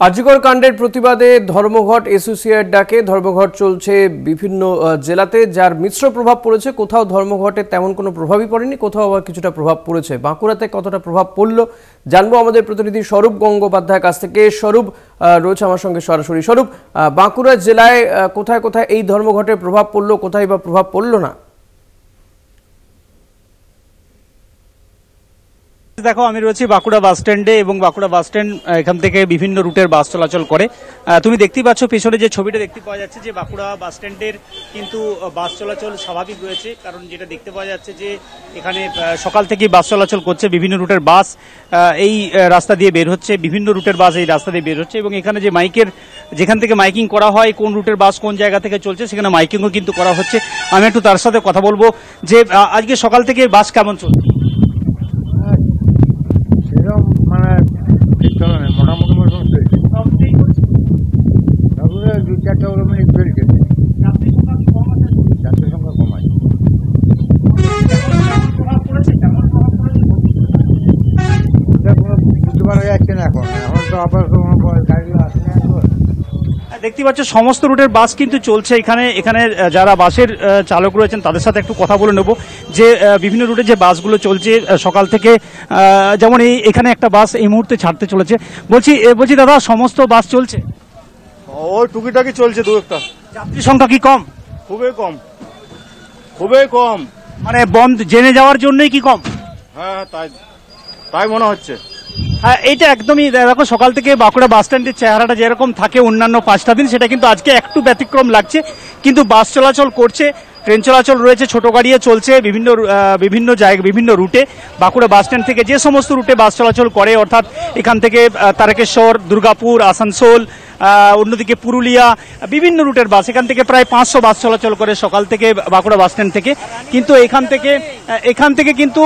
আজিকর কাণ্ডের প্রতিবাদে ধর্মঘট এসোসিয়েট ডাকে ধর্মঘট চলছে বিভিন্ন জেলাতে, যার মিশ্র প্রভাব পড়েছে। কোথাও ধর্মঘটে তেমন কোনো প্রভাবই পড়েনি, কোথাও আবার কিছুটা প্রভাব পড়েছে। বাঁকুড়াতে কতটা প্রভাব পড়ল জানবো আমাদের প্রতিনিধি স্বরূপ গঙ্গোপাধ্যায়ের কাছ থেকে। স্বরূপ রয়েছে আমার সঙ্গে সরাসরি। স্বরূপ, বাঁকুড়া জেলায় কোথায় কোথায় এই ধর্মঘটের প্রভাব পড়লো, কোথায় বা প্রভাব পড়লো না? দেখো, আমি রয়েছি বাঁকুড়া বাস স্ট্যান্ডে এবং বাঁকুড়া বাস স্ট্যান্ড এখান থেকে বিভিন্ন রুটের বাস চলাচল করে। তুমি দেখতেই পাচ্ছ পেছনে যে ছবিটা দেখতে পাওয়া যাচ্ছে যে বাঁকুড়া বাস স্ট্যান্ডের কিন্তু বাস চলাচল স্বাভাবিক রয়েছে, কারণ যেটা দেখতে পাওয়া যাচ্ছে যে এখানে সকাল থেকেই বাস চলাচল করছে। বিভিন্ন রুটের বাস এই রাস্তা দিয়ে বের হচ্ছে, বিভিন্ন রুটের বাস এই রাস্তা দিয়ে বের হচ্ছে এবং এখানে যে যেখান থেকে মাইকিং করা হয় কোন রুটের বাস কোন জায়গা থেকে চলছে সেখানে মাইকিংও কিন্তু করা হচ্ছে। আমি একটু তার সাথে কথা বলবো যে আজকে সকাল থেকে বাস কেমন চলছে। মোটামুটি দু চারটা চলছে, যাত্রীর সংখ্যা কম আছে। বুঝতে পারা যাচ্ছে না এখন তো আবার গাড়িগুলো আসছে। দেখতে পাচ্ছ সমস্ত রুটের বাস কিন্তু চলছে। এখানে যারা বাসের চালক রয়েছেন তাদের সাথে একটু কথা বলে নেব যে বিভিন্ন রুটে যে বাসগুলো চলছে সকাল থেকে, যেমন এখানে একটা বাস এই মুহূর্তে ছাড়তে চলেছে। বলছি দাদা, সমস্ত বাস চলছে? ওই টুকিটাকি চলছে, দু একটা। যাত্রী সংখ্যা কি কম? খুবই কম, খুবই কম। মানে বন্ধ জেনে যাওয়ার জন্যই কি কম? হ্যাঁ, তাই মনে হচ্ছে। হ্যাঁ, এইটা একদমই দেখো, সকাল থেকে বাঁকুড়া বাস স্ট্যান্ডের চেহারাটা যেরকম থাকে অন্যান্য 5টা দিন, সেটা কিন্তু আজকে একটু ব্যতিক্রম লাগছে। কিন্তু বাস চলাচল করছে, ট্রেন চলাচল রয়েছে, ছোট গাড়িও চলছে বিভিন্ন জায়গা বিভিন্ন রুটে। বাঁকুড়া বাস স্ট্যান্ড থেকে যে সমস্ত রুটে বাস চলাচল করে, অর্থাৎ এখান থেকে তারকেশ্বর, দুর্গাপুর, আসানসোল, অন্যদিকে পুরুলিয়া, বিভিন্ন রুটের বাস, এখান থেকে প্রায় 500 বাস চলাচল করে সকাল থেকে বাঁকুড়া বাস স্ট্যান্ড থেকে। কিন্তু এখান থেকে কিন্তু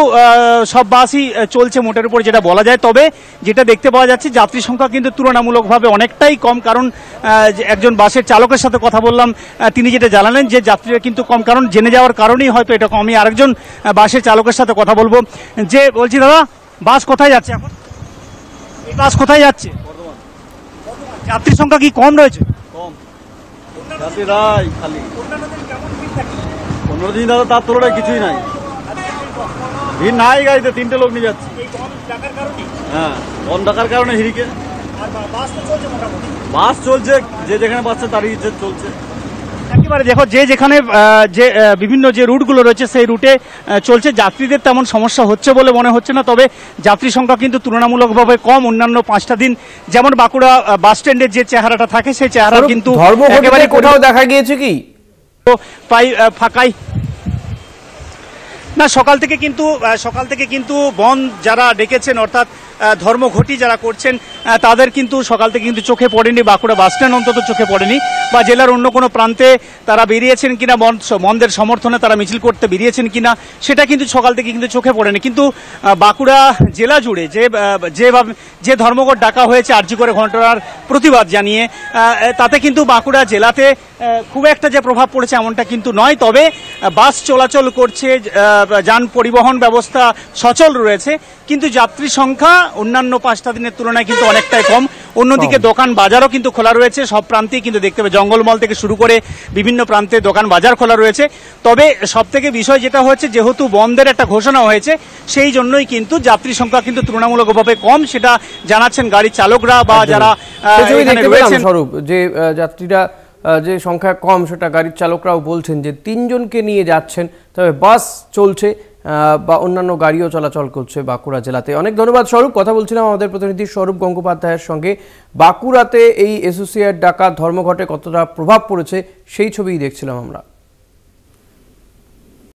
সব বাসই চলছে মোটের উপর, যেটা বলা যায়। তবে যেটা দেখতে পাওয়া যাচ্ছে যাত্রী সংখ্যা কিন্তু তুলনামূলকভাবে অনেকটাই কম, কারণ একজন বাসের চালকের সাথে কথা বললাম, তিনি যেটা জানালেন যে যাত্রীরা কিন্তু কম, কারণ জেনে যাওয়ার কারণেই হয়তো এটা কম। আমি আরেকজন বাসের চালকের সাথে কথা বলবো। বলছি দাদা, বাস কোথায় যাচ্ছে এখন? এই বাস কোথায় যাচ্ছে? যাত্রী সংখ্যা কি কম রয়েছে? কম যাত্রীরাই খালি। অন্য দিন দাদা তার তুলনায় কিছুই নাই, ভিড় নাই গাড়িতে, 3টে লোক নিয়ে যাচ্ছে। হ্যাঁ, কম টাকার কারণে হিরিকে বাস চলছে, যে যেখানে পাচ্ছে তারই চলছে একেবারে। দেখো, যেখানে যে বিভিন্ন যে রুটগুলো রয়েছে সেই রুটে চলছে, যাত্রীদের তেমন সমস্যা হচ্ছে বলে মনে হচ্ছে না। তবে যাত্রী সংখ্যা কিন্তু তুলনামূলকভাবে কম অন্যান্য 5টা দিন। যেমন বাঁকুড়া বাস স্ট্যান্ডের যে চেহারাটা থাকে সেই চেহারা কিন্তু একেবারে কোথাও দেখা গিয়েছে কি প্রায় ফাঁকাই না। সকাল থেকে কিন্তু বন্ধ যারা ডেকেছেন, অর্থাৎ ধর্মঘটি যারা করছেন, তাদের কিন্তু সকাল থেকে কিন্তু চোখে পড়েনি, বাঁকুড়া বাস স্ট্যান্ড অন্তত চোখে পড়েনি। বা জেলার অন্য কোনো প্রান্তে তারা বেরিয়েছেন কিনা, বন্ধের সমর্থনে তারা মিছিল করতে বেরিয়েছেন কিনা, সেটা কিন্তু সকাল থেকে কিন্তু চোখে পড়েনি। কিন্তু বাঁকুড়া জেলা জুড়ে যে ধর্মঘট ডাকা হয়েছে আরজি করে ঘটনার প্রতিবাদ জানিয়ে, তাতে কিন্তু বাঁকুড়া জেলাতে খুব একটা যে প্রভাব পড়েছে এমনটা কিন্তু নয়। তবে বাস চলাচল করছে, যান পরিবহন ব্যবস্থা সচল রয়েছে, কিন্তু যাত্রী সংখ্যা অন্যান্য 5টা দিনের তুলনায় কিন্তু অনেকটাই কম। অন্যদিকে দোকান বাজারও কিন্তু খোলা রয়েছে, সব প্রান্তেই কিন্তু দেখতে পাবে, জঙ্গলমহল থেকে শুরু করে বিভিন্ন প্রান্তে দোকান বাজার খোলা রয়েছে। তবে সবথেকে বিষয় যেটা হচ্ছে, যেহেতু বন্ধের একটা ঘোষণা হয়েছে, সেই জন্যই কিন্তু যাত্রী সংখ্যা কিন্তু তুলনামূলকভাবে কম, সেটা জানাচ্ছেন গাড়ির চালকরা বা যারা রয়েছেন। স্বরূপ, যে যাত্রীরা যে সংখ্যা কম সেটা গাড়ির চালকরাও বলছেন যে 3 জনকে নিয়ে যাচ্ছেন, তবে বাস চলছে বা অন্যান্য গাড়িও চলাচল করছে বাঁকুড়া জেলাতে। অনেক ধন্যবাদ স্বরূপ। কথা বলছিলাম আমাদের প্রতিনিধি স্বরূপ গঙ্গোপাধ্যায়ের সঙ্গে। বাঁকুড়াতে এই এসোসিয়েট ডাকা ধর্মঘটে কতটা প্রভাব পড়েছে সেই ছবিই দেখছিলাম আমরা।